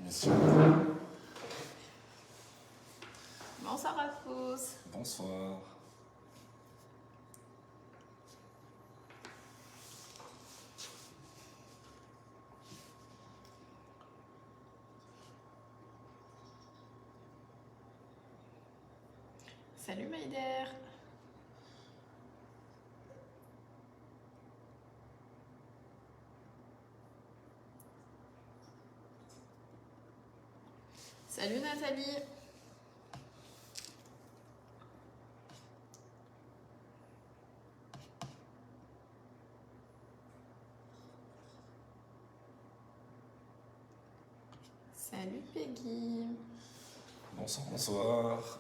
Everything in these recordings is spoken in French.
messieurs. Bonsoir à tous. Bonsoir. Salut Maïder. Salut Nathalie. Salut Peggy. Bonsoir, bonsoir.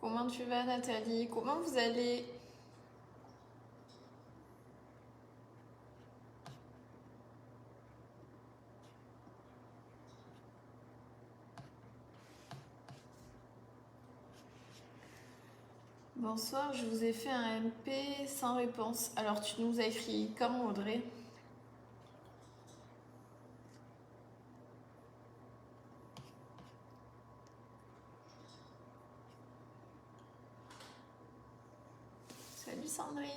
Comment tu vas Nathalie? Comment vous allez? Bonsoir, je vous ai fait un MP sans réponse. Alors tu nous as écrit quand Audrey? Salut Sandrine.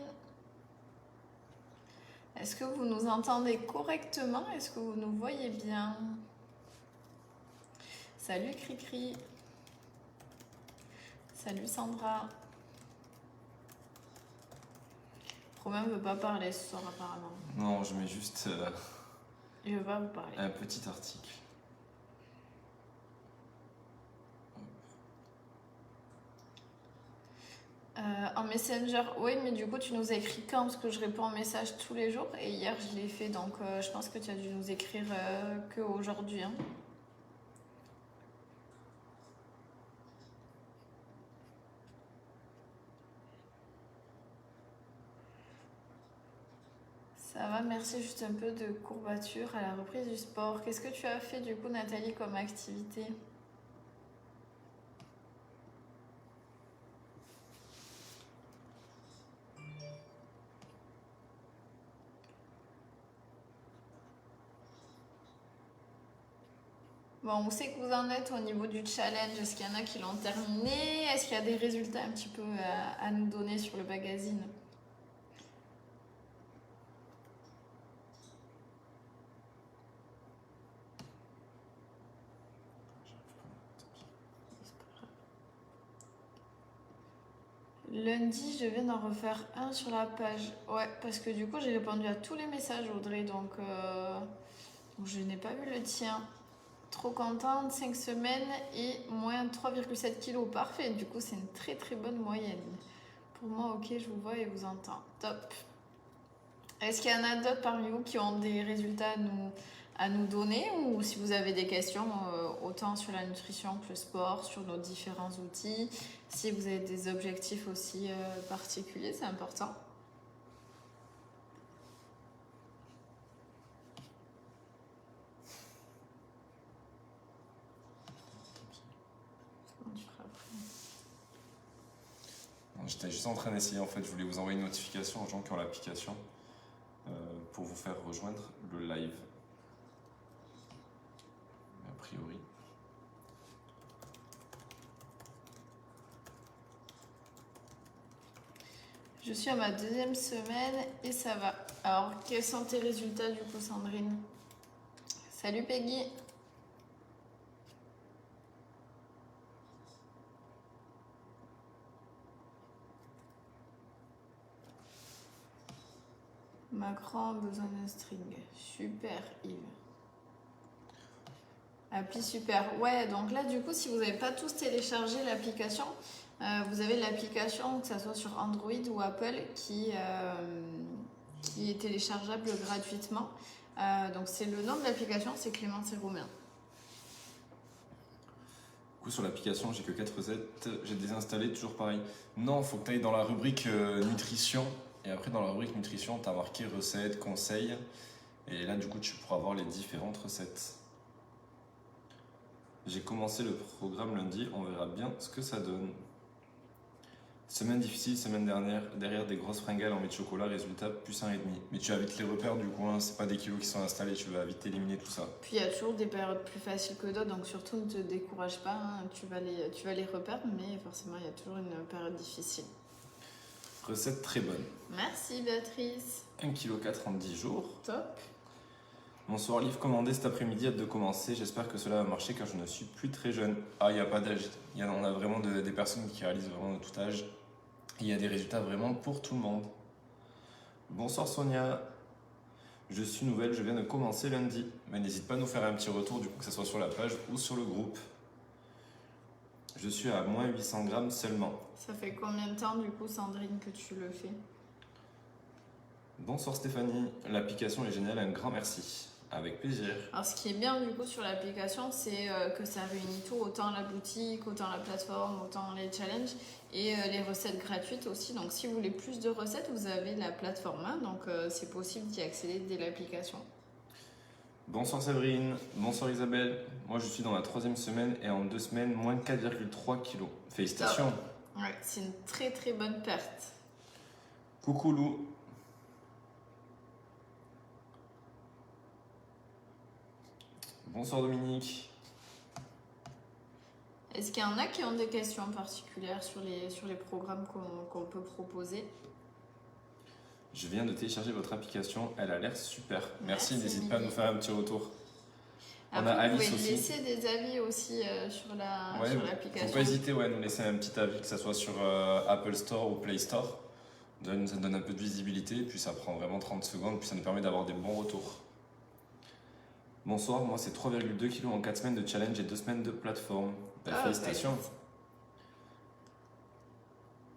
Est-ce que vous nous entendez correctement? Est-ce que vous nous voyez bien? Salut Cricri. Salut Sandra. Romain ne veut pas parler ce soir apparemment. Non, je mets juste Il veut pas vous parler. un petit article. En Messenger, oui, mais du coup, tu nous as écrit quand? Parce que je réponds aux messages tous les jours et hier, je l'ai fait, donc je pense que tu as dû nous écrire qu'aujourd'hui. Hein. Ça va, merci. Juste un peu de courbature à la reprise du sport. Qu'est-ce que tu as fait du coup, Nathalie, comme activité? Bon, où c'est que vous en êtes au niveau du challenge? Est-ce qu'il y en a qui l'ont terminé? Est-ce qu'il y a des résultats un petit peu à nous donner sur le magazine? Lundi, je viens d'en refaire un sur la page. Ouais, parce que du coup, j'ai répondu à tous les messages, Audrey, donc je n'ai pas vu le tien. Trop contente, 5 semaines et moins 3,7 kilos. Parfait, du coup, c'est une très très bonne moyenne. Pour moi, ok, je vous vois et vous entends. Top. Est-ce qu'il y en a d'autres parmi vous qui ont des résultats à nous donner, ou si vous avez des questions, autant sur la nutrition que le sport, sur nos différents outils, si vous avez des objectifs aussi particuliers, c'est important. Comment tu feras après ? J'étais juste en train d'essayer, en fait, je voulais vous envoyer une notification aux gens qui ont l'application pour vous faire rejoindre le live. Mais a priori. Je suis à ma 2e semaine et ça va. Alors, quels sont tes résultats du coup, Sandrine? Salut Peggy. Macron a besoin d'un string. Super, Yves. Appli super. Ouais, donc là, du coup, si vous n'avez pas tous téléchargé l'application, vous avez l'application, que ce soit sur Android ou Apple, qui est téléchargeable gratuitement. Donc, c'est le nom de l'application, c'est Clémence et Romain. Du coup, sur l'application, j'ai que 4 recettes. J'ai désinstallé, toujours pareil. Non, il faut que tu ailles dans la rubrique nutrition. Et après, dans la rubrique nutrition, tu as marqué recettes, conseils. Et là, du coup, tu pourras voir les différentes recettes. J'ai commencé le programme lundi, on verra bien ce que ça donne. Semaine difficile, semaine dernière, derrière des grosses fringales en mets de chocolat, résultat plus 1,5. Mais tu vas vite les repères du coup, hein, c'est pas des kilos qui sont installés, tu vas vite éliminer tout ça. Puis il y a toujours des périodes plus faciles que d'autres, donc surtout ne te décourage pas, hein, tu vas les repères, mais forcément il y a toujours une période difficile. Recette très bonne. Merci Béatrice. 1,4 kg en 10 jours. Top. Bonsoir, livre commandé cet après-midi, hâte de commencer. J'espère que cela va marcher car je ne suis plus très jeune. Ah, il n'y a pas d'âge. On a vraiment des personnes qui réalisent vraiment de tout âge. Il y a des résultats vraiment pour tout le monde. Bonsoir Sonia. Je suis nouvelle, je viens de commencer lundi. Mais n'hésite pas à nous faire un petit retour, du coup, que ce soit sur la page ou sur le groupe. Je suis à moins 800 grammes seulement. Ça fait combien de temps, du coup, Sandrine, que tu le fais? Bonsoir Stéphanie. L'application est géniale, un grand merci. Avec plaisir. Alors, ce qui est bien, du coup, sur l'application, c'est que ça réunit tout, autant la boutique, autant la plateforme, autant les challenges et les recettes gratuites aussi. Donc, si vous voulez plus de recettes, vous avez la plateforme, hein, donc c'est possible d'y accéder dès l'application. Bonsoir Séverine, bonsoir Isabelle. Moi je suis dans la 3e semaine et en 2 semaines, moins de 4,3 kg. Félicitations. Ouais, c'est une très très bonne perte. Coucou Lou. Bonsoir Dominique. Est-ce qu'il y en a qui ont des questions particulières sur les programmes qu'on peut proposer? Je viens de télécharger votre application, elle a l'air super. Merci, n'hésite pas à Mimi. nous faire un petit retour. Après, On a vous Alice pouvez aussi. laisser des avis aussi sur l'application. Faut pas hésiter à nous laisser un petit avis, que ce soit sur Apple Store ou Play Store. Ça donne un peu de visibilité, puis ça prend vraiment 30 secondes, puis ça nous permet d'avoir des bons retours. Bonsoir, moi c'est 3,2 kg en 4 semaines de challenge et 2 semaines de plateforme. Félicitations.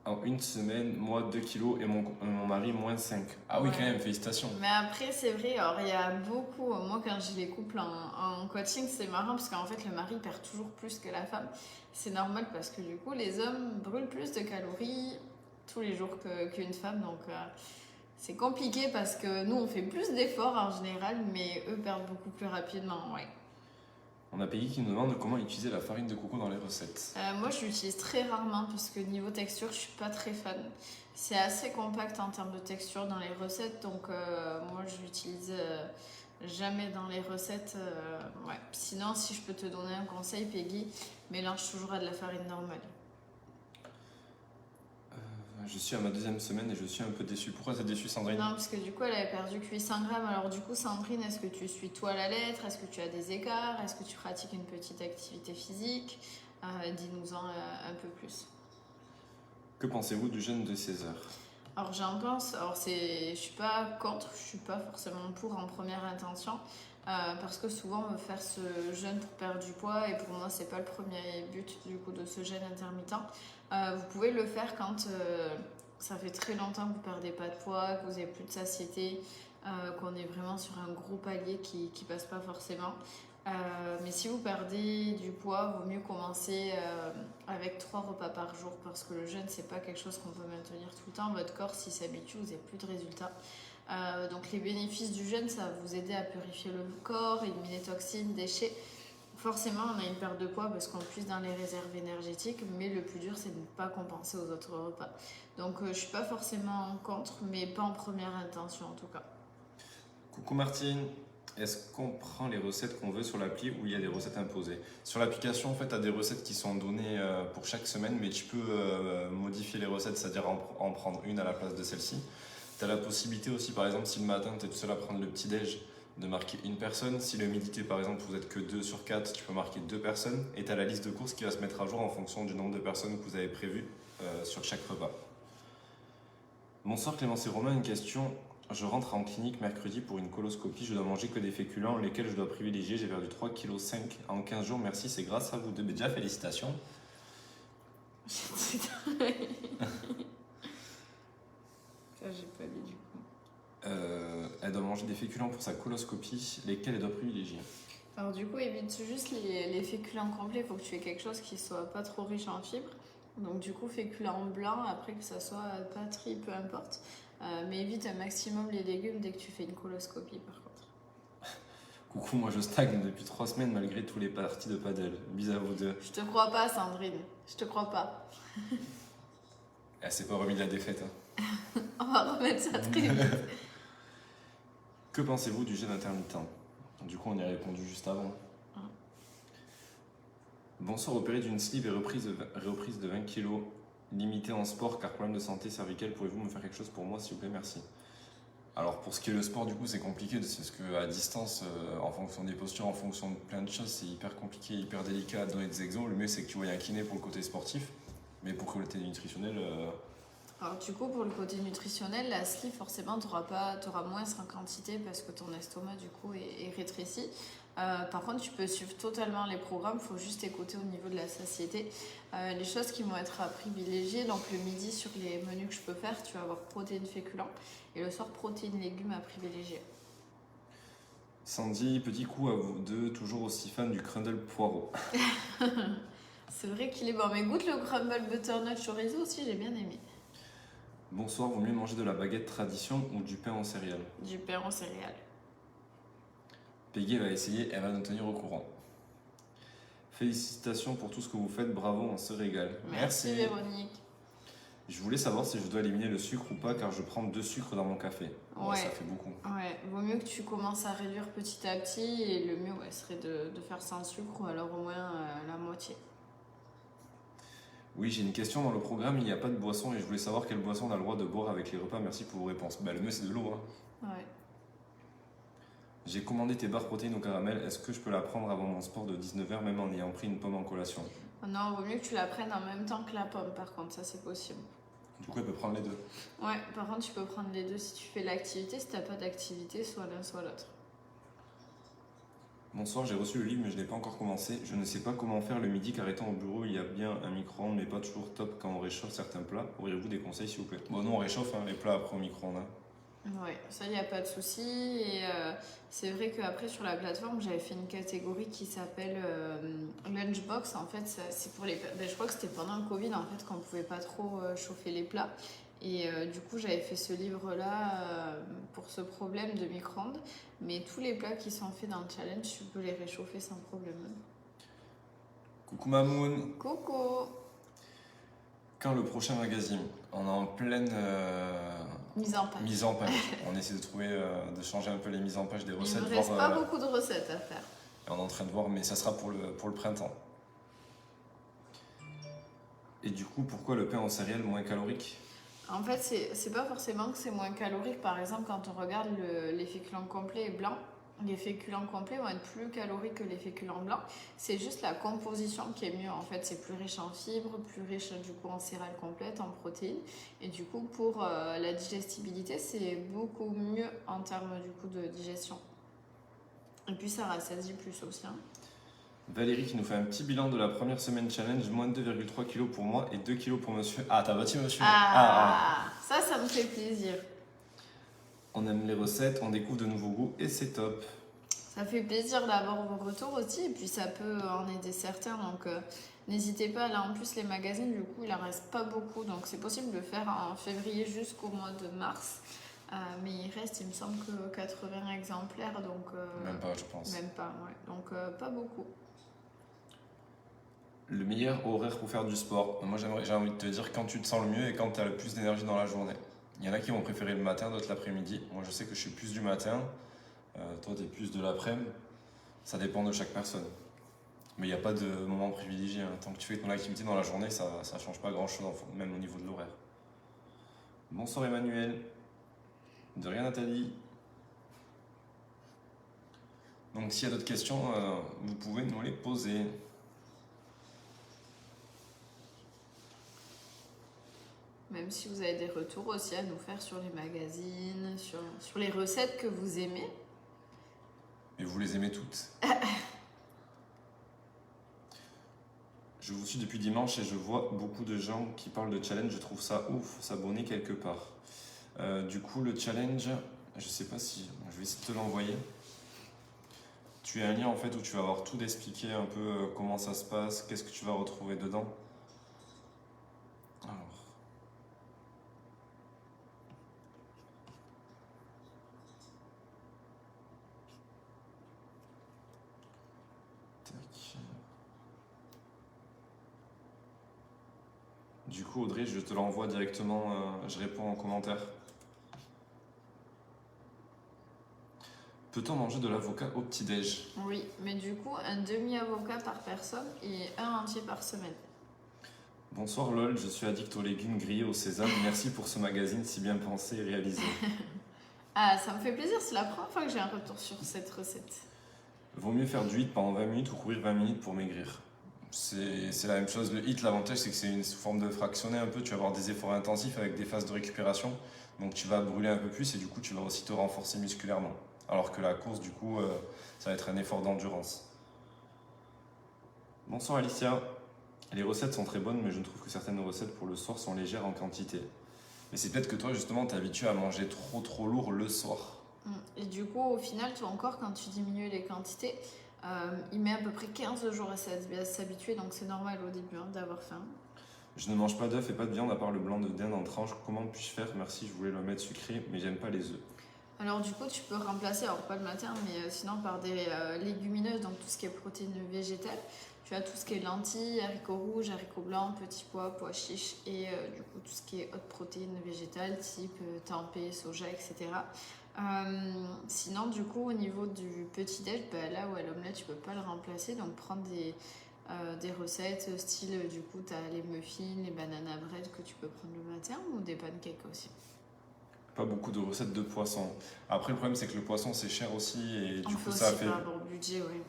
En 1 semaine, moi 2 kg et mon mari moins 5. Ah oui, Ouais. quand même, félicitations. Mais après, c'est vrai, alors il y a beaucoup, moi quand j'ai les couples en coaching, c'est marrant parce qu'en fait le mari perd toujours plus que la femme. C'est normal parce que du coup les hommes brûlent plus de calories tous les jours qu'une femme, donc c'est compliqué parce que nous on fait plus d'efforts en général, mais eux perdent beaucoup plus rapidement, ouais. On a Peggy qui nous demande comment utiliser la farine de coco dans les recettes. Moi je l'utilise très rarement parce que niveau texture je suis pas très fan. C'est assez compact en termes de texture dans les recettes, donc moi je l'utilise jamais dans les recettes. Ouais. Sinon, si je peux te donner un conseil, Peggy, mélange toujours à de la farine normale. Je suis à ma 2e semaine et je suis un peu déçue. Pourquoi t'es déçue Sandrine? Non, parce que du coup elle avait perdu que 800 grammes. Alors du coup Sandrine, est-ce que tu suis toi à la lettre? Est-ce que tu as des écarts? Est-ce que tu pratiques une petite activité physique? Dis-nous-en un peu plus. Que pensez-vous du jeûne de 16 heures? Alors j'en pense, je suis pas contre, je suis pas forcément pour en première intention, parce que souvent on veut faire ce jeûne pour perdre du poids et pour moi c'est pas le premier but du coup de ce jeûne intermittent. Vous pouvez le faire quand ça fait très longtemps que vous perdez pas de poids, que vous avez plus de satiété, qu'on est vraiment sur un gros palier qui passe pas forcément. Mais si vous perdez du poids, vaut mieux commencer avec 3 repas par jour parce que le jeûne, c'est pas quelque chose qu'on peut maintenir tout le temps. Votre corps, s'il s'habitue, vous n'avez plus de résultats. Donc les bénéfices du jeûne, ça va vous aider à purifier le corps, éliminer toxines, déchets. Forcément, on a une perte de poids parce qu'on puise dans les réserves énergétiques, mais le plus dur, c'est de ne pas compenser aux autres repas. Donc je suis pas forcément contre, mais pas en première intention en tout cas. Coucou Martine. Est-ce qu'on prend les recettes qu'on veut sur l'appli ou il y a des recettes imposées? Sur l'application, en fait, tu as des recettes qui sont données pour chaque semaine, mais tu peux modifier les recettes, c'est-à-dire en prendre une à la place de celle-ci. Tu as la possibilité aussi, par exemple, si le matin, tu es tout seul à prendre le petit-déj, de marquer une personne. Si le midi, par exemple, vous êtes que 2 sur 4, tu peux marquer 2 personnes. Et tu as la liste de courses qui va se mettre à jour en fonction du nombre de personnes que vous avez prévues sur chaque repas. Bonsoir Clémence et Romain, une question. Je rentre en clinique mercredi pour une coloscopie. Je dois manger que des féculents, lesquels je dois privilégier. J'ai perdu 3,5 kg en 15 jours. Merci, c'est grâce à vous deux. Mais déjà, félicitations. Ça, j'ai pas lu du coup. Elle doit manger des féculents pour sa coloscopie, lesquels elle doit privilégier. Alors du coup, évite juste les féculents complets. Il faut que tu aies quelque chose qui soit pas trop riche en fibres. Donc du coup, féculents blancs, après que ça soit patrie, peu importe. Mais évite un maximum les légumes dès que tu fais une coloscopie par contre. Coucou, moi je stagne depuis 3 semaines malgré tous les parties de paddle. Bis à vous deux. Je te crois pas, Sandrine. Je te crois pas. Elle s'est pas remis de la défaite. Hein. On va remettre ça très vite. Que pensez-vous du jeûne intermittent? Du coup, on y a répondu juste avant. Bonsoir, opéré d'une sleeve et reprise de 20 kg, limité en sport car problème de santé cervicale, pouvez-vous me faire quelque chose pour moi s'il vous plaît, merci. Alors pour ce qui est le sport, du coup c'est compliqué, parce qu'à distance, en fonction des postures, en fonction de plein de choses, c'est hyper compliqué, hyper délicat à donner des exemples. Le mieux c'est que tu vois un kiné pour le côté sportif, mais pour le côté nutritionnel... Alors du coup pour le côté nutritionnel, la sleeve forcément tu auras moins en quantité parce que ton estomac du coup est rétréci. Par contre tu peux suivre totalement les programmes, il faut juste écouter au niveau de la satiété. Les choses qui vont être à privilégier, donc le midi sur les menus que je peux faire, tu vas avoir protéines féculents et le soir protéines légumes à privilégier. Sandy, petit coup à vous deux, toujours aussi fan du crumble poireau. C'est vrai qu'il est bon, mais goûte le crumble butternut chorizo aussi, j'ai bien aimé. Bonsoir, vaut mieux manger de la baguette tradition ou du pain en céréales? Du pain en céréales. Peggy va essayer, elle va nous tenir au courant. Félicitations pour tout ce que vous faites, bravo, on se régale. Merci Véronique. Je voulais savoir si je dois éliminer le sucre ou pas car je prends 2 sucres dans mon café. Ouais. Ça fait beaucoup. Ouais, vaut mieux que tu commences à réduire petit à petit et le mieux serait de faire sans sucre ou alors au moins la moitié. Oui, j'ai une question dans le programme, il n'y a pas de boisson et je voulais savoir quelle boisson on a le droit de boire avec les repas, merci pour vos réponses. Le mieux c'est de l'eau. Hein. Ouais. J'ai commandé tes barres protéines au caramel, est-ce que je peux la prendre avant mon sport de 19h même en ayant pris une pomme en collation? Non, vaut mieux que tu la prennes en même temps que la pomme par contre, ça c'est possible. Du coup elle peut prendre les deux? Ouais, par contre tu peux prendre les deux si tu fais l'activité, si t'as pas d'activité, soit l'un soit l'autre. Bonsoir, j'ai reçu le livre mais je n'ai pas encore commencé. Je ne sais pas comment faire le midi car étant au bureau il y a bien un micro-ondes mais pas toujours top quand on réchauffe certains plats. Auriez-vous des conseils s'il vous plaît? Bon nous on réchauffe les plats après au micro-ondes. Ouais, ça il n'y a pas de souci. Et c'est vrai qu'après sur la plateforme j'avais fait une catégorie qui s'appelle Lunchbox. En fait c'est pour les... je crois que c'était pendant le Covid en fait quand on pouvait pas trop chauffer les plats. Et du coup, j'avais fait ce livre-là pour ce problème de micro-ondes. Mais tous les plats qui sont faits dans le challenge, tu peux les réchauffer sans problème. Coucou Mamoun. Coucou. Quand le prochain magazine? On est en pleine mise en page. On essaie de trouver, de changer un peu les mises en page des recettes. Il ne reste pas beaucoup de recettes à faire. Et on est en train de voir, mais ça sera pour le printemps. Et du coup, pourquoi le pain en céréales moins calorique? En fait, c'est pas forcément que c'est moins calorique. Par exemple, quand on regarde les féculents complets et blancs, les féculents complets vont être plus caloriques que les féculents blancs. C'est juste la composition qui est mieux. En fait, c'est plus riche en fibres, plus riche du coup en céréales complètes, en protéines. Et du coup, pour la digestibilité, c'est beaucoup mieux en termes du coup de digestion. Et puis, ça rassasie plus aussi. Hein. Valérie qui nous fait un petit bilan de la première semaine challenge, moins 2,3 kg pour moi et 2 kg pour monsieur. Ah, t'as battu monsieur? Ça me fait plaisir. On aime les recettes, on découvre de nouveaux goûts et c'est top. Ça fait plaisir d'avoir vos retours aussi et puis ça peut en aider certains. Donc n'hésitez pas, là en plus les magazines du coup il en reste pas beaucoup. Donc c'est possible de le faire en février jusqu'au mois de mars. Mais il reste, il me semble, que 80 exemplaires. Donc, même pas je pense. Même pas, ouais. Donc pas beaucoup. Le meilleur horaire pour faire du sport? Moi j'ai envie de te dire quand tu te sens le mieux et quand tu as le plus d'énergie dans la journée. Il y en a qui vont préférer le matin, d'autres l'après-midi. Moi je sais que je suis plus du matin, toi tu es plus de l'après-midi. Ça dépend de chaque personne. Mais il n'y a pas de moment privilégié. Hein. Tant que tu fais ton activité dans la journée, ça ne change pas grand-chose, même au niveau de l'horaire. Bonsoir Emmanuel. De rien Nathalie. Donc s'il y a d'autres questions, vous pouvez nous les poser. Même si vous avez des retours aussi à nous faire sur les magazines, sur les recettes que vous aimez. Et vous les aimez toutes. Je vous suis depuis dimanche et je vois beaucoup de gens qui parlent de challenge. Je trouve ça ouf, s'abonner quelque part. Du coup, le challenge, je sais pas si... Je vais essayer de te l'envoyer. Tu as un lien en fait où tu vas avoir tout d'expliquer un peu comment ça se passe, qu'est-ce que tu vas retrouver dedans. Alors... Du coup, Audrey, je te l'envoie directement, je réponds en commentaire. Peut-on manger de l'avocat au petit-déj? Oui, mais du coup, un demi-avocat par personne et un entier par semaine. Bonsoir LOL, je suis addict aux légumes grillés au sésame. Merci pour ce magazine si bien pensé et réalisé. Ah, ça me fait plaisir, c'est la première fois que j'ai un retour sur cette recette. Vaut mieux faire du HIIT pendant 20 minutes ou courir 20 minutes pour maigrir. C'est la même chose. Le HIIT, l'avantage, c'est que c'est une forme de fractionné un peu. Tu vas avoir des efforts intensifs avec des phases de récupération. Donc tu vas brûler un peu plus et du coup, tu vas aussi te renforcer musculairement. Alors que la course, du coup, ça va être un effort d'endurance. Bonsoir Alicia. Les recettes sont très bonnes, mais je trouve que certaines recettes pour le soir sont légères en quantité. Mais c'est peut-être que toi, justement, t'es habitué à manger trop lourd le soir. Et du coup, au final, toi encore, quand tu diminues les quantités, il met à peu près 15 jours à s'habituer, donc c'est normal au début d'avoir faim. Je ne mange pas d'œufs et pas de viande à part le blanc de dinde en tranches. Comment puis-je faire? Merci, je voulais le mettre sucré, mais j'aime pas les œufs. Alors du coup, tu peux remplacer, alors pas le matin, mais sinon par des légumineuses, donc tout ce qui est protéines végétales. Tu as tout ce qui est lentilles, haricots rouges, haricots blancs, petits pois, pois chiches et du coup tout ce qui est haute protéines végétales type tempeh, soja, etc. Sinon du coup au niveau du petit-déj, là ouais, l'omelette tu peux pas le remplacer, donc prendre des recettes style du coup tu as les muffins, les banana bread que tu peux prendre le matin ou des pancakes aussi. Pas beaucoup de recettes de poisson. Après, le problème, c'est que le poisson, c'est cher aussi et du coup, ça aussi fait. par rapport au budget, oui.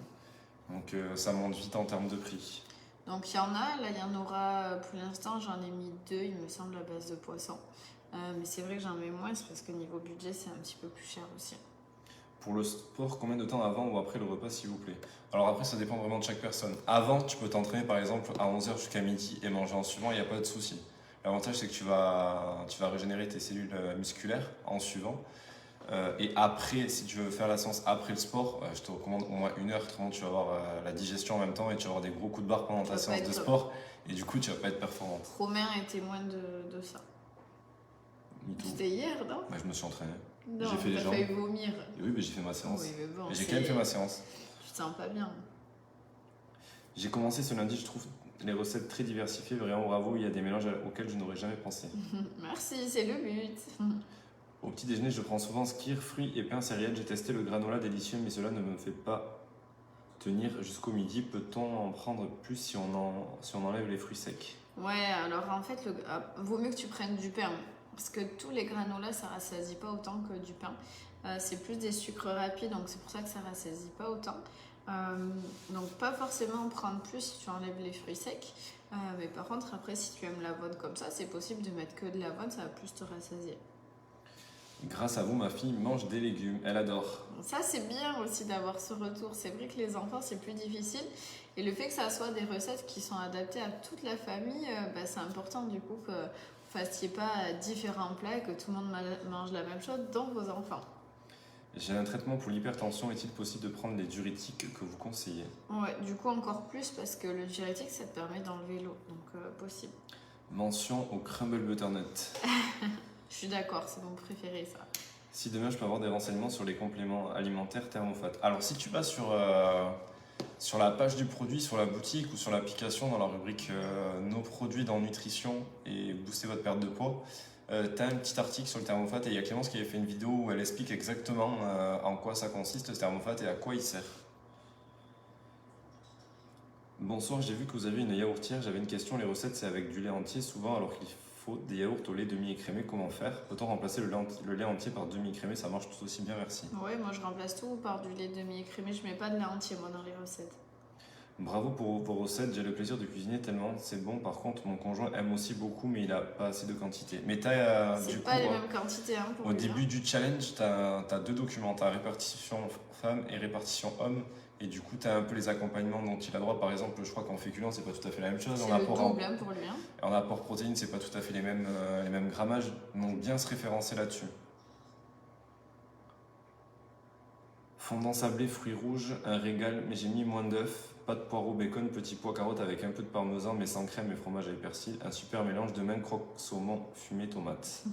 Donc, ça monte vite en termes de prix. Donc il y en a, là il y en aura pour l'instant, j'en ai mis 2, il me semble, à base de poisson. Mais c'est vrai que j'en mets moins, c'est parce que niveau budget, c'est un petit peu plus cher aussi. Pour le sport, combien de temps avant ou après le repas, s'il vous plaît? Alors après, ça dépend vraiment de chaque personne. Avant, tu peux t'entraîner par exemple à 11h jusqu'à midi et manger en suivant, il n'y a pas de souci. L'avantage, c'est que tu vas régénérer tes cellules musculaires en suivant. Et après, si tu veux faire la séance après le sport, je te recommande au moins 1 heure. Autrement, tu vas avoir la digestion en même temps et tu vas avoir des gros coups de barre pendant ta séance de sport. Et du coup, tu vas pas être performante. Romain est témoin de ça. C'était hier, non? Je me suis entraîné. Non, j'ai fait les jambes. Failli vomir. Et oui, mais j'ai fait ma séance. Oui, mais bon, j'ai quand même fait ma séance. Tu te sens pas bien. J'ai commencé ce lundi, je trouve les recettes très diversifiées, vraiment bravo, il y a des mélanges auxquels je n'aurais jamais pensé. Merci, c'est le but. Au petit déjeuner, je prends souvent skyr, fruits et pain céréales. J'ai testé le granola délicieux, mais cela ne me fait pas tenir jusqu'au midi. Peut-on en prendre plus si on enlève les fruits secs? Ouais, alors en fait, vaut mieux que tu prennes du pain. Parce que tous les granolas, ça rassasie pas autant que du pain. C'est plus des sucres rapides, donc c'est pour ça que ça rassasie pas autant. Donc pas forcément en prendre plus si tu enlèves les fruits secs. Mais par contre, après, si tu aimes l'avoine comme ça, c'est possible de mettre que de l'avoine, ça va plus te rassasier. Grâce à vous, ma fille mange des légumes, elle adore. Ça, c'est bien aussi d'avoir ce retour. C'est vrai que les enfants, c'est plus difficile. Et le fait que ça soit des recettes qui sont adaptées à toute la famille, c'est important du coup que vous ne fassiez pas différents plats et que tout le monde mange la même chose, dont vos enfants. J'ai un traitement pour l'hypertension. Est-il possible de prendre les diurétiques que vous conseillez? Ouais, du coup encore plus parce que le diurétique, ça te permet d'enlever l'eau. Donc possible. Mention au crumble butternut. Je suis d'accord, c'est mon préféré ça. Si demain je peux avoir des renseignements sur les compléments alimentaires Thermofat. Alors si tu vas sur la page du produit, sur la boutique ou sur l'application dans la rubrique nos produits dans nutrition et booster votre perte de poids, tu as un petit article sur le Thermofat et il y a Clémence qui avait fait une vidéo où elle explique exactement en quoi ça consiste le Thermofat et à quoi il sert. Bonsoir, j'ai vu que vous avez une yaourtière. J'avais une question, les recettes c'est avec du lait entier souvent alors qu'il faut des yaourts au lait demi-écrémé, comment faire? Peut-on remplacer le lait entier par demi-écrémé? Ça marche tout aussi bien, merci. Ouais, moi je remplace tout par du lait demi-écrémé, je mets pas de lait entier moi dans les recettes. Bravo pour vos recettes, j'ai le plaisir de cuisiner tellement c'est bon. Par contre, mon conjoint aime aussi beaucoup, mais il a pas assez de quantité. Mais c'est pas les mêmes quantités. Au début du challenge, tu as 2 documents, tu as répartition femmes et répartition hommes. Et du coup, tu as un peu les accompagnements dont il a droit. Par exemple, je crois qu'en féculents, c'est pas tout à fait la même chose. C'est le double pour lui. En apport protéines, c'est pas tout à fait les mêmes grammages. Donc, bien se référencer là-dessus. Fondant sablé, fruits rouges, un régal, mais j'ai mis moins d'œufs. Pas de poireaux, bacon, petits pois, carottes avec un peu de parmesan, mais sans crème et fromage avec persil. Un super mélange de même croque, saumon, fumé, tomate.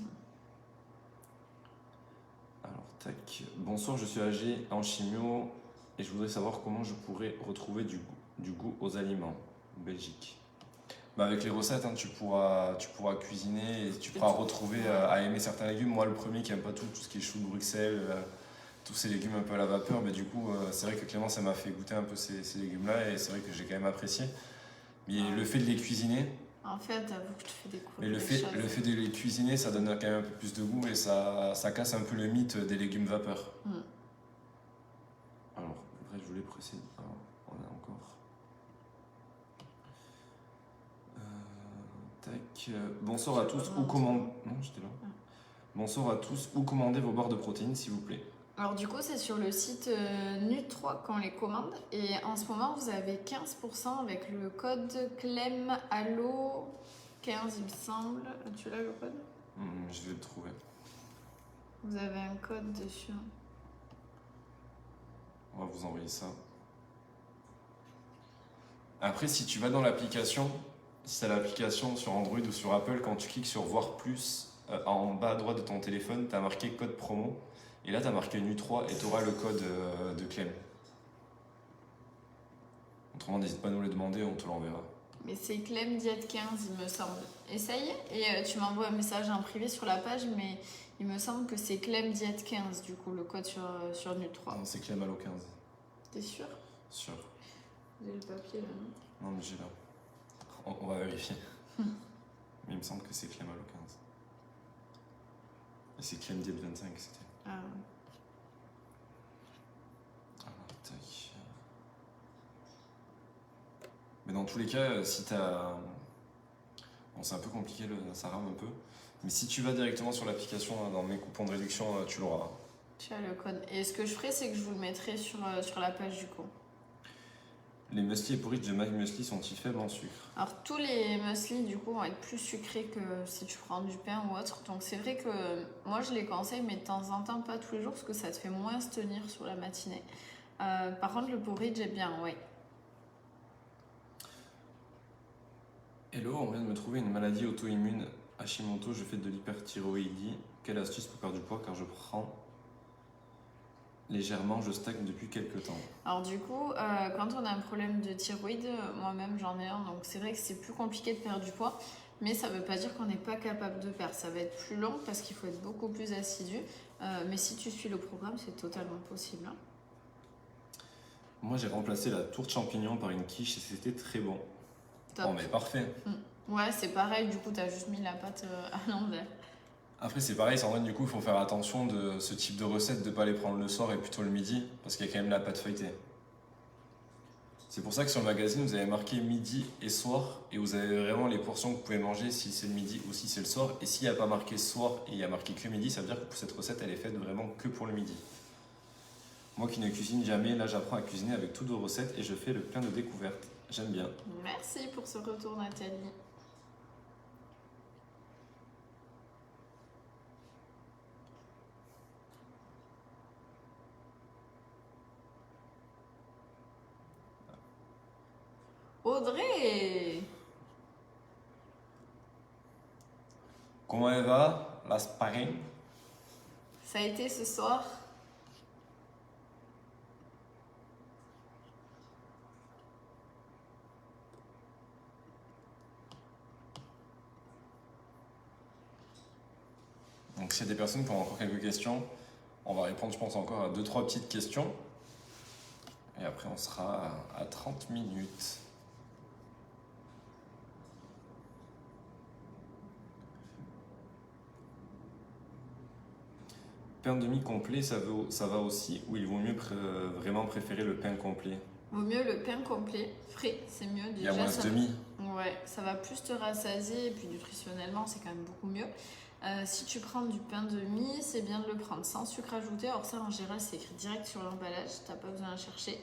Alors, tac. Bonsoir, je suis âgé en chimio. Et je voudrais savoir comment je pourrais retrouver du goût aux aliments. Belgique. Bah, avec les recettes, hein, tu pourras cuisiner et tu pourras retrouver à aimer certains légumes. Moi, le premier qui aime pas tout ce qui est chou de Bruxelles, tous ces légumes un peu à la vapeur, mais du coup, c'est vrai que Clémence, elle m'a fait goûter un peu ces légumes-là et c'est vrai que j'ai quand même apprécié. Mais le fait de les cuisiner, En fait, avoue que je te fais découvrir mais des choses. le fait de les cuisiner, ça donne quand même un peu plus de goût et ça casse un peu le mythe des légumes vapeur. Alors, après, je voulais préciser. Alors, on a encore. Tac. Bonsoir à tous. Où commandez. Non, j'étais là. Bonsoir à tous. Où commandez vos barres de protéines, s'il vous plaît? Alors du coup, c'est sur le site Nut3 qu'on les commande. Et en ce moment, vous avez 15% avec le code CLEMALLO15, il me semble. Tu l'as le code? Je vais le trouver. Vous avez un code dessus. On va vous envoyer ça. Après, si tu vas dans l'application, si tu as l'application sur Android ou sur Apple, quand tu cliques sur Voir plus, en bas à droite de ton téléphone, tu as marqué code promo. Et là, tu as marqué NU3 et tu auras le code de Clem. Autrement, n'hésite pas à nous le demander, on te l'enverra. Mais c'est Clem Diète 15, il me semble. Essaye et tu m'envoies un message en privé sur la page, mais il me semble que c'est Clem Diète 15, du coup, le code sur NU3. Non, c'est Clem Allo 15. T'es sûr? Sûr. Vous avez le papier là, non? Non, mais j'ai là. On va vérifier. Mais il me semble que c'est Clem Allo 15. Et c'est Clem Diète 25, c'était. Ah ouais. Alors, tac. Mais dans tous les cas, si t'as. Bon, c'est un peu compliqué, ça rame un peu. Mais si tu vas directement sur l'application, dans mes coupons de réduction, tu l'auras. Tu as le code. Et ce que je ferai, c'est que je vous le mettrai sur la page du coup. Les muesli et porridge de Mag Muesli sont-ils faibles en sucre? Alors tous les muesli du coup vont être plus sucrés que si tu prends du pain ou autre. Donc c'est vrai que moi je les conseille, mais de temps en temps, pas tous les jours, parce que ça te fait moins se tenir sur la matinée. Par contre le porridge est bien, oui. Hello, on vient de me trouver une maladie auto-immune. Hashimoto, je fais de l'hyperthyroïdie. Quelle astuce pour perdre du poids car je prends légèrement, je stagne depuis quelques temps. Alors du coup, quand on a un problème de thyroïde, moi-même j'en ai un, donc c'est vrai que c'est plus compliqué de perdre du poids, mais ça veut pas dire qu'on n'est pas capable de perdre. Ça va être plus long parce qu'il faut être beaucoup plus assidu, mais si tu suis le programme, c'est totalement possible. Hein. Moi j'ai remplacé la tourte champignon par une quiche et c'était très bon. Top. Oh mais parfait. Ouais, c'est pareil, du coup t'as juste mis la pâte à l'envers. Après c'est pareil, Sandrine, du coup il faut faire attention de ce type de recette, de ne pas les prendre le soir et plutôt le midi, parce qu'il y a quand même la pâte feuilletée. C'est pour ça que sur le magazine vous avez marqué midi et soir, et vous avez vraiment les portions que vous pouvez manger si c'est le midi ou si c'est le soir. Et s'il n'y a pas marqué soir et il y a marqué que midi, ça veut dire que cette recette elle est faite vraiment que pour le midi. Moi qui ne cuisine jamais, là j'apprends à cuisiner avec toutes vos recettes et je fais le plein de découvertes. J'aime bien. Merci pour ce retour Nathalie. Audrey! Comment elle va, la sparring? Ça a été ce soir? Donc s'il y a des personnes qui ont encore quelques questions, on va répondre je pense encore à 2-3 petites questions. Et après on sera à 30 minutes. Pain demi-complet, ça va aussi, ou il vaut mieux vraiment préférer le pain complet? Vaut mieux le pain complet, frais, c'est mieux. Déjà, il y a moins de demi. Ouais, ça va plus te rassasier et puis nutritionnellement c'est quand même beaucoup mieux. Si tu prends du pain de mie, c'est bien de le prendre sans sucre ajouté. Alors ça en général c'est écrit direct sur l'emballage, t'as pas besoin de chercher.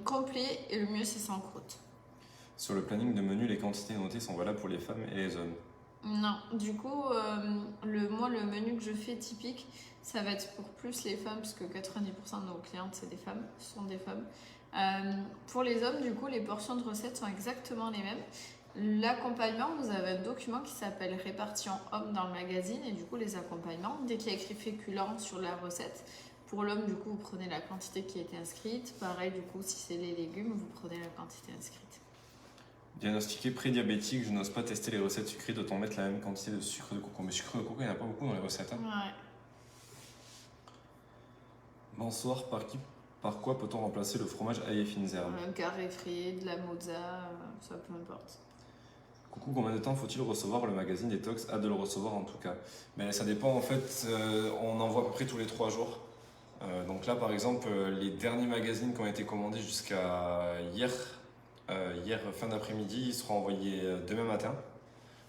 Complet et le mieux c'est sans croûte. Sur le planning de menu, les quantités notées sont valables pour les femmes et les hommes? Non, du coup, moi le menu que je fais typique, ça va être pour plus les femmes, parce que 90% de nos clientes c'est des femmes, sont des femmes. Pour les hommes, du coup, les portions de recettes sont exactement les mêmes. L'accompagnement, vous avez un document qui s'appelle Répartition homme dans le magazine, et du coup, les accompagnements, dès qu'il y a écrit féculent sur la recette, pour l'homme, du coup, vous prenez la quantité qui a été inscrite. Pareil, du coup, si c'est les légumes, vous prenez la quantité inscrite. Diagnostiqué prédiabétique, je n'ose pas tester les recettes sucrées, doit-on mettre la même quantité de sucre de coco? Mais sucre de coco, il n'y en a pas beaucoup dans les recettes. Hein. Ouais. Bonsoir, par quoi peut-on remplacer le fromage ail et fines herbes? Un carré frit, de la mozza, ça peu importe. Coucou, combien de temps faut-il recevoir le magazine Détox? Hâte de le recevoir en tout cas. Mais ça dépend en fait, on envoie à peu près tous les 3 jours. Donc là par exemple, les derniers magazines qui ont été commandés jusqu'à hier, fin d'après-midi, ils seront envoyés demain matin.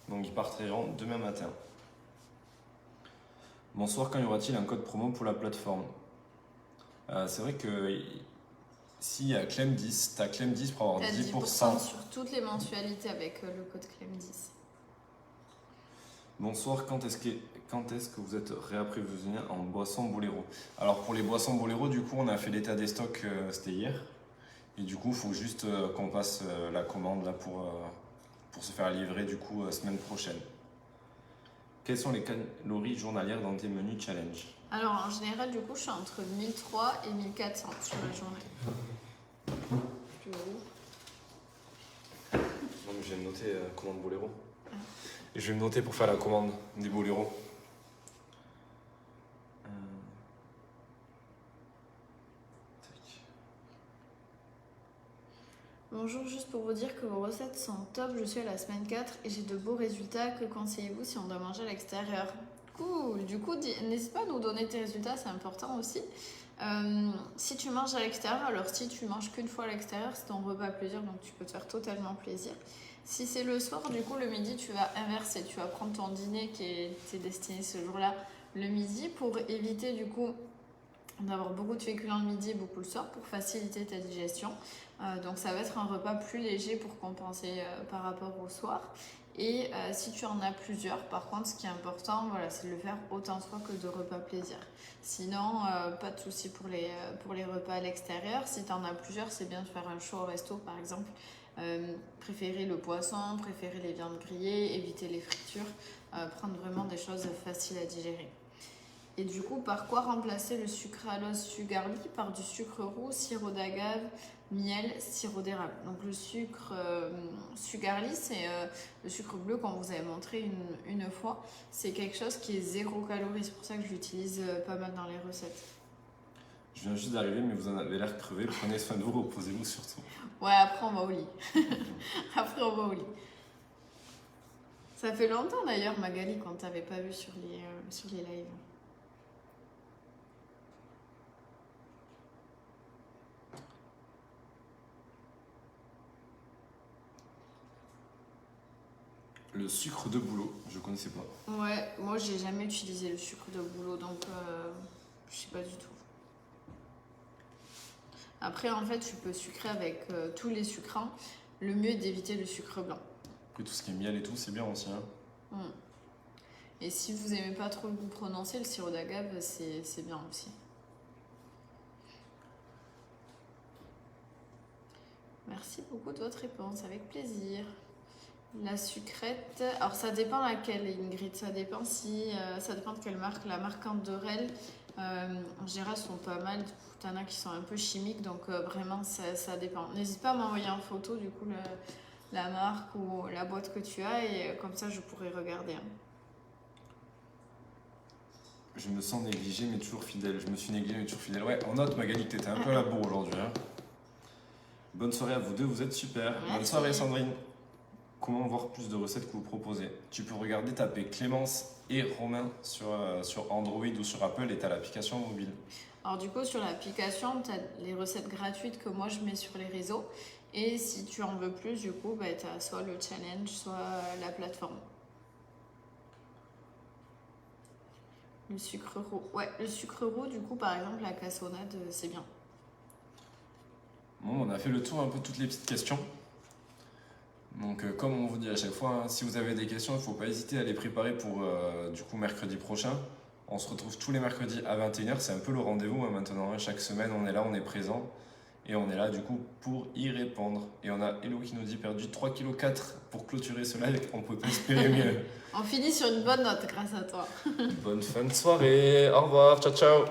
Donc ils partiront demain matin. Bonsoir, quand y aura-t-il un code promo pour la plateforme? C'est vrai que s'il y a Clem10, tu as Clem10 pour avoir T'as 10%. sur toutes les mensualités avec le code Clem10. Bonsoir, quand est-ce que vous êtes réapprovisionné en boissons Boléro? Alors pour les boissons Boléro, du coup, on a fait l'état des stocks, c'était hier. Et du coup, il faut juste qu'on passe la commande là pour se faire livrer du coup semaine prochaine. Quelles sont les calories journalières dans tes menus challenge? Alors en général, du coup, je suis entre 1300 et 1400 sur la journée. Tu vois où? Non, mais je vais me noter commande Boléro. Et je vais me noter pour faire la commande des Boléro. Bonjour, juste pour vous dire que vos recettes sont top, je suis à la semaine 4 et j'ai de beaux résultats. Que conseillez-vous si on doit manger à l'extérieur? Cool, du coup, n'hésite pas à nous donner tes résultats, c'est important aussi. Si tu manges à l'extérieur, alors si tu manges qu'une fois à l'extérieur, c'est ton repas plaisir, donc tu peux te faire totalement plaisir. Si c'est le soir, du coup, le midi, tu vas inverser, tu vas prendre ton dîner qui est destiné ce jour-là le midi pour éviter du coup d'avoir beaucoup de féculents le midi et beaucoup le soir pour faciliter ta digestion. Donc ça va être un repas plus léger pour compenser par rapport au soir. Et si tu en as plusieurs, par contre, ce qui est important, voilà, c'est de le faire autant de fois que de repas plaisir. Sinon, pas de souci pour les repas à l'extérieur. Si tu en as plusieurs, c'est bien de faire un show au resto, par exemple. Préférer le poisson, préférer les viandes grillées, éviter les fritures, prendre vraiment des choses faciles à digérer. Et du coup, par quoi remplacer le sucralose Sugarly? Par du sucre roux, sirop d'agave, miel, sirop d'érable. Donc le sucre Sugarly, c'est le sucre bleu qu'on vous avait montré une fois. C'est quelque chose qui est 0 calories, c'est pour ça que je l'utilise pas mal dans les recettes. Je viens juste d'arriver, mais vous en avez l'air crevé. Prenez soin de vous, reposez-vous surtout. Ouais, après on va au lit. Après on va au lit. Ça fait longtemps d'ailleurs, Magali, qu'on t'avait pas vu sur les lives. Le sucre de bouleau, je connaissais pas. Ouais, moi j'ai jamais utilisé le sucre de bouleau, donc je sais pas du tout. Après, en fait, tu peux sucrer avec tous les sucrants. Le mieux est d'éviter le sucre blanc. Après, tout ce qui est miel et tout, c'est bien aussi. Hein. Et si vous aimez pas trop le goût prononcé, le sirop d'agave, c'est bien aussi. Merci beaucoup de votre réponse, avec plaisir. La sucrète, alors ça dépend laquelle, Ingrid, ça dépend ça dépend de quelle marque. La marque Andorel, en général, sont pas mal. T'en as qui sont un peu chimiques, donc vraiment, ça dépend. N'hésite pas à m'envoyer en photo, du coup, la marque ou la boîte que tu as, et comme ça, je pourrais regarder. Hein. Je me sens négligé, mais toujours fidèle. Je me suis négligé, mais toujours fidèle. Ouais, on note, Magali, que t'étais un peu à la bourre aujourd'hui. Hein. Bonne soirée à vous deux, vous êtes super. Merci. Bonne soirée, Sandrine. Comment voir plus de recettes que vous proposez? Tu peux regarder, taper Clémence et Romain sur Android ou sur Apple et tu as l'application mobile. Alors du coup, sur l'application, tu as les recettes gratuites que moi je mets sur les réseaux. Et si tu en veux plus, du coup, bah, tu as soit le challenge, soit la plateforme. Le sucre roux. Ouais, le sucre roux, du coup, par exemple, la cassonade, c'est bien. Bon, on a fait le tour un peu de toutes les petites questions. Donc, comme on vous dit à chaque fois, hein, si vous avez des questions, il ne faut pas hésiter à les préparer pour du coup mercredi prochain. On se retrouve tous les mercredis à 21h. C'est un peu le rendez-vous hein, maintenant. Hein. Chaque semaine, on est là, on est présent. Et on est là du coup pour y répondre. Et on a Hello qui nous dit perdu 3,4 kg pour clôturer ce live. On ne peut pas espérer mieux. On finit sur une bonne note grâce à toi. Bonne fin de soirée. Au revoir. Ciao, ciao.